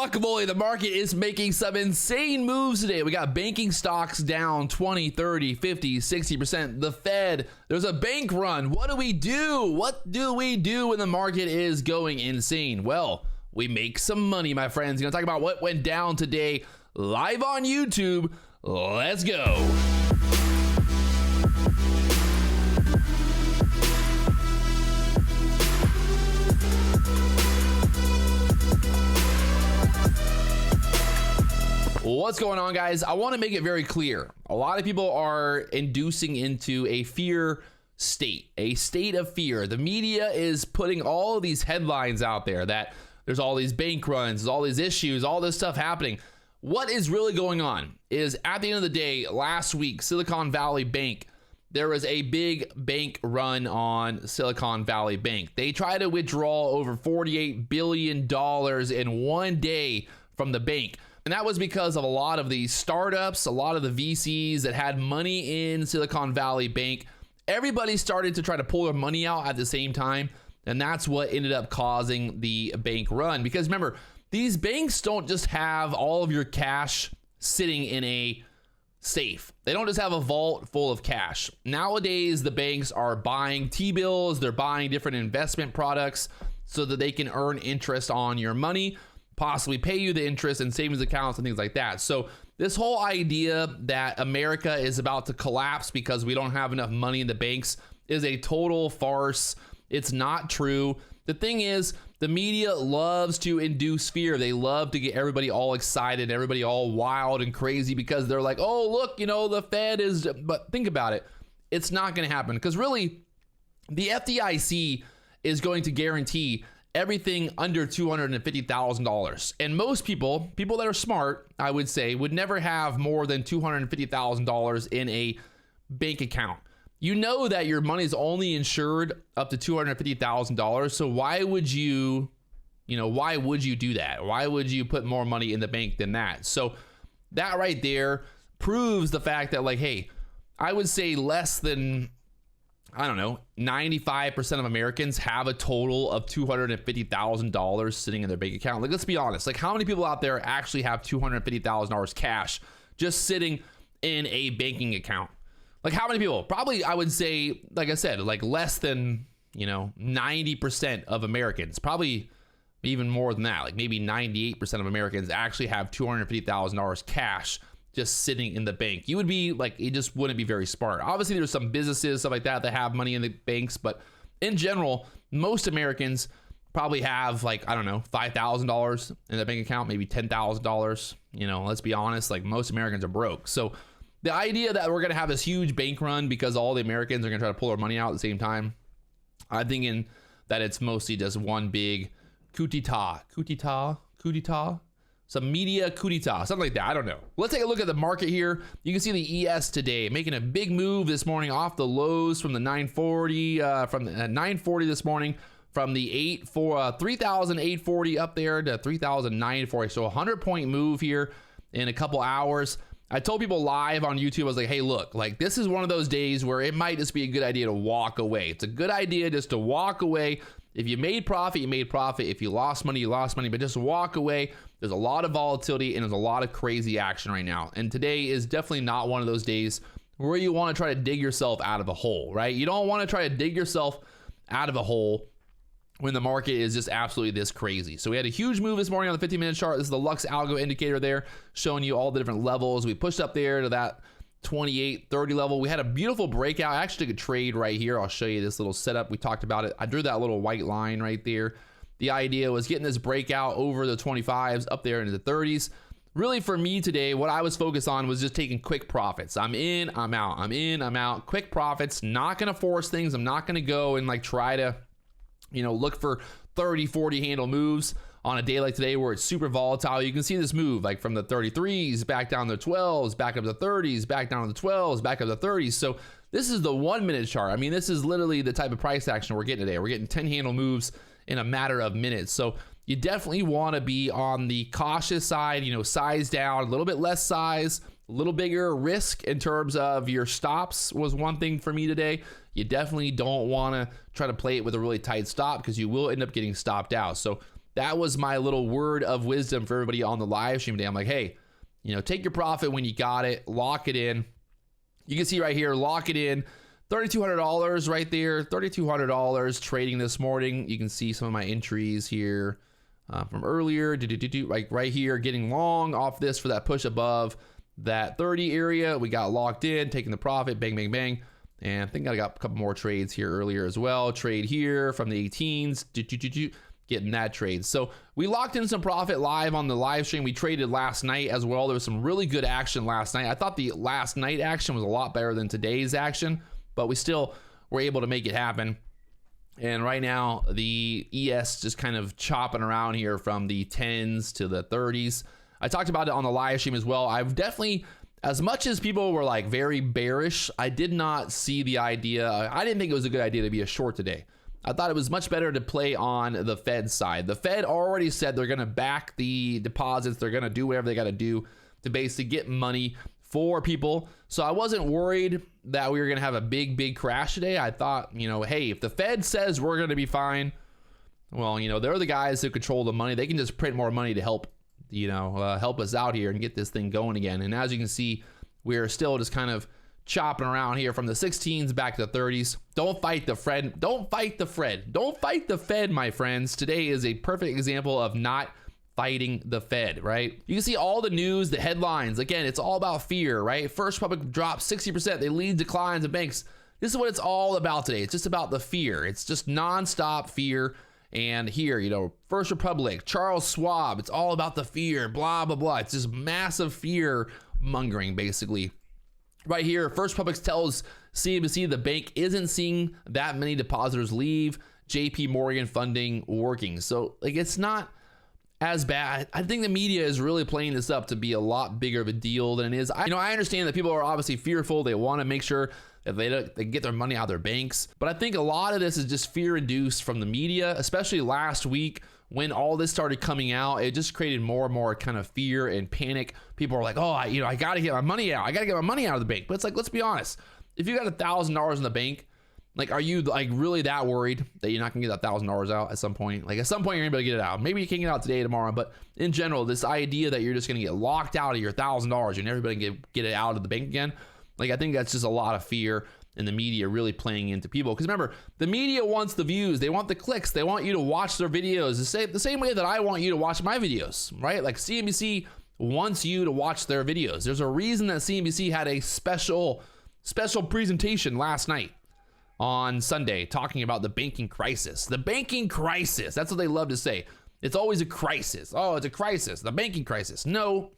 guacamole, the market is making some insane moves today. We got banking stocks down 20, 30, 50, 60%. The Fed, there's a bank run. What do we do? What do we do when the market is going insane? Well, we make some money, my friends. Gonna talk about what went down today live on YouTube. Let's go. What's going on, guys? I want to make it very clear. A lot of people are inducing into a fear state, a state of fear. The media is putting all of these headlines out there that there's all these bank runs, there's all these issues, all this stuff happening. What is really going on is, at the end of the day, last week, Silicon Valley Bank, there was a big bank run on Silicon Valley Bank. They tried to withdraw over $48 billion in one day from the bank. And that was because of a lot of the startups, a lot of the VCs that had money in Silicon Valley Bank. Everybody started to try to pull their money out at the same time. And that's what ended up causing the bank run. Because remember, these banks don't just have all of your cash sitting in a safe. They don't just have a vault full of cash. Nowadays, the banks are buying T-bills. They're buying different investment products so that they can earn interest on your money, possibly pay you the interest in savings accounts and things like that. So this whole idea that America is about to collapse because we don't have enough money in the banks is a total farce. It's not true. The thing is, the media loves to induce fear. They love to get everybody all excited, everybody all wild and crazy because they're like, oh, look, you know, the Fed is, but think about it. It's not going to happen because really the FDIC is going to guarantee everything under $250,000. And most people that are smart, I would say, would never have more than $250,000 in a bank account. You know that your money is only insured up to $250,000. So why would you do that? Why would you put more money in the bank than that? So that right there proves the fact that, like, hey, I would say less than, I don't know, 95% of Americans have a total of $250,000 sitting in their bank account. Like, let's be honest. Like, how many people out there actually have $250,000 cash just sitting in a banking account? Like, how many people? Probably, I would say, like I said, like less than, 90% of Americans. Probably even more than that. Like maybe 98% of Americans actually have $250,000 cash just sitting in the bank. You would be like, it just wouldn't be very smart. Obviously, there's some businesses, stuff like that have money in the banks, but in general, most Americans probably have, like, I don't know, $5,000 in their bank account, maybe $10,000. Let's be honest, like, most Americans are broke. So the idea that we're going to have this huge bank run because all the Americans are going to try to pull their money out at the same time, I'm thinking that it's mostly just one big coup d'etat, some media coup d'etat, something like that. I don't know. Let's take a look at the market here. You can see the ES today making a big move this morning off the lows from the 940, from the 940 this morning, from the 3,840 up there to 3,940. So a 100-point move here in a couple hours. I told people live on YouTube, I was like, hey, look, like, this is one of those days where it might just be a good idea to walk away. It's a good idea just to walk away. If you made profit, you made profit. If you lost money, you lost money, but just walk away. There's a lot of volatility and there's a lot of crazy action right now. And today is definitely not one of those days where you want to try to dig yourself out of a hole, right? You don't want to try to dig yourself out of a hole when the market is just absolutely this crazy. So we had a huge move this morning on the 15-minute chart. This is the Lux Algo indicator there, showing you all the different levels. We pushed up there to that 28-30 level. We had a beautiful breakout. I actually took a trade right here. I'll show you this little setup. We talked about it. I drew that little white line right there. The idea was getting this breakout over the 25s up there into the 30s. Really, for me today, what I was focused on was just taking quick profits. I'm in, I'm out. I'm in, I'm out. Quick profits. Not going to force things. I'm not going to go and like try to look for 30, 40 handle moves on a day like today where it's super volatile. You can see this move like from the 33s back down to the 12s, back up to the 30s, back down to the 12s, back up to the 30s. So this is the 1-minute chart. I mean, this is literally the type of price action we're getting today. We're getting 10 handle moves in a matter of minutes. So you definitely want to be on the cautious side, size down, a little bit less size, a little bigger risk in terms of your stops was one thing for me today. You definitely don't want to try to play it with a really tight stop because you will end up getting stopped out. So that was my little word of wisdom for everybody on the live stream today. I'm like, hey, take your profit when you got it, lock it in. You can see right here, lock it in, $3,200 right there, $3,200 trading this morning. You can see some of my entries here from earlier, like right here, getting long off this for that push above that 30 area. We got locked in, taking the profit, bang, bang, bang. And I think I got a couple more trades here earlier as well. Trade here from the 18s, getting that trade. So we locked in some profit live on the live stream. We traded last night as well. There was some really good action last night. I thought the last night action was a lot better than today's action, but we still were able to make it happen. And right now the ES just kind of chopping around here from the 10s to the 30s. I talked about it on the live stream as well. I've definitely, as much as people were like very bearish, I did not see the idea. I didn't think it was a good idea to be a short today. I thought it was much better to play on the Fed side. The Fed already said they're going to back the deposits. They're going to do whatever they got to do to basically get money for people. So I wasn't worried that we were going to have a big crash today. I thought, hey, if the Fed says we're going to be fine, well, they're the guys who control the money. They can just print more money to help, help us out here and get this thing going again. And as you can see, we're still just kind of chopping around here from the 16s back to the 30s. Don't fight the Fed. Don't fight the Fed. Don't fight the Fed, my friends. Today is a perfect example of not fighting the Fed, right? You can see all the news, the headlines. Again, it's all about fear, right? First Republic drops 60%. They lead declines in banks. This is what it's all about today. It's just about the fear. It's just nonstop fear. And here, First Republic, Charles Schwab, it's all about the fear, blah, blah, blah. It's just massive fear mongering, basically. Right here, First Republic tells CNBC the bank isn't seeing that many depositors leave. JP Morgan funding working. So, it's not as bad. I think the media is really playing this up to be a lot bigger of a deal than it is. I understand that people are obviously fearful. They want to make sure that they get their money out of their banks. But I think a lot of this is just fear-induced from the media, especially last week when all this started coming out. It just created more and more kind of fear and panic. People are like, oh, I got to get my money out. I got to get my money out of the bank. But it's like, let's be honest. If you got $1,000 in the bank, are you really that worried that you're not gonna get that $1,000 out at some point? At some point you're gonna be able to get it out. Maybe you can't get it out today, tomorrow, but in general, this idea that you're just gonna get locked out of your $1,000, you're never gonna get it out of the bank again. I think that's just a lot of fear in the media really playing into people. Because remember, the media wants the views, they want the clicks, they want you to watch their videos the same way that I want you to watch my videos, right? CNBC wants you to watch their videos. There's a reason that CNBC had a special presentation last night on Sunday talking about the banking crisis. The banking crisis. That's what they love to say. It's always a crisis. Oh, it's a crisis. The banking crisis. No.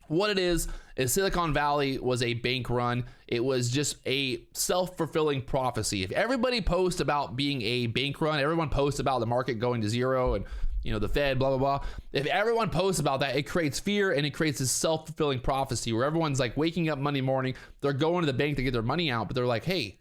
What it is Silicon Valley was a bank run. It was just a self-fulfilling prophecy. If everybody posts about being a bank run, everyone posts about the market going to zero and the Fed, blah, blah, blah. If everyone posts about that, it creates fear and it creates this self-fulfilling prophecy where everyone's waking up Monday morning, they're going to the bank to get their money out, but they're like, hey,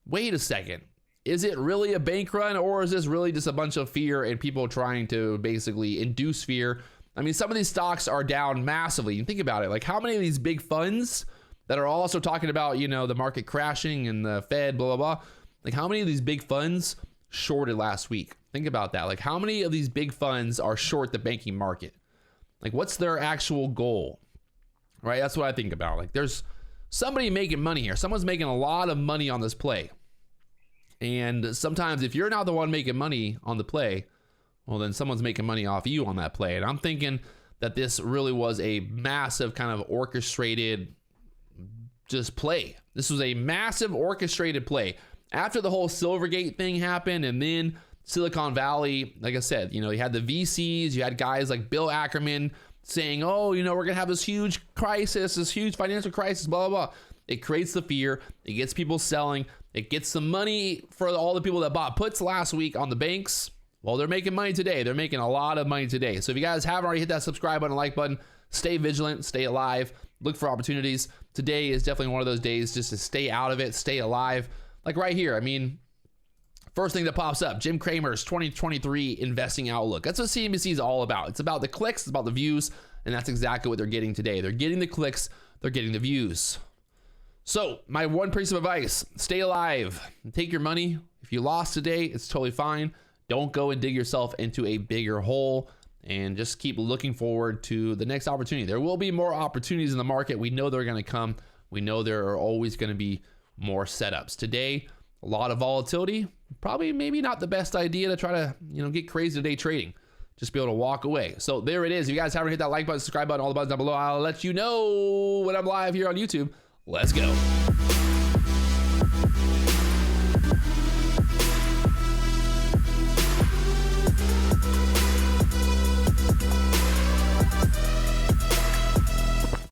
wait a second. Is it really a bank run, or is this really just a bunch of fear and people trying to basically induce fear? Some of these stocks are down massively. You think about it. How many of these big funds that are also talking about, the market crashing and the Fed, blah, blah, blah. How many of these big funds shorted last week? Think about that. How many of these big funds are short the banking market? What's their actual goal? Right? That's what I think about. There's somebody making money here. Someone's making a lot of money on this play. And sometimes if you're not the one making money on the play, well, then someone's making money off you on that play. And I'm thinking that this really was a massive kind of orchestrated just play. This was a massive orchestrated play. After the whole Silvergate thing happened, and then Silicon Valley, like I said, you had the VCs, you had guys like Bill Ackerman saying, oh, we're going to have this huge crisis, this huge financial crisis, blah, blah, blah. It creates the fear. It gets people selling. It gets some money for all the people that bought puts last week on the banks. Well, they're making money today. They're making a lot of money today. So if you guys haven't already hit that subscribe button, like button, stay vigilant, stay alive, look for opportunities. Today is definitely one of those days just to stay out of it, stay alive. Right here, first thing that pops up, Jim Cramer's 2023 investing outlook. That's what CNBC is all about. It's about the clicks, it's about the views, and that's exactly what they're getting today. They're getting the clicks, they're getting the views. So my one piece of advice, stay alive, take your money. If you lost today, it's totally fine. Don't go and dig yourself into a bigger hole, and just keep looking forward to the next opportunity. There will be more opportunities in the market. We know they're going to come. We know there are always going to be more setups. Today, a lot of volatility. Probably maybe not the best idea to try to, get crazy today trading. Just be able to walk away. So there it is. If you guys haven't hit that like button, subscribe button, all the buttons down below, I'll let you know when I'm live here on YouTube. Let's go.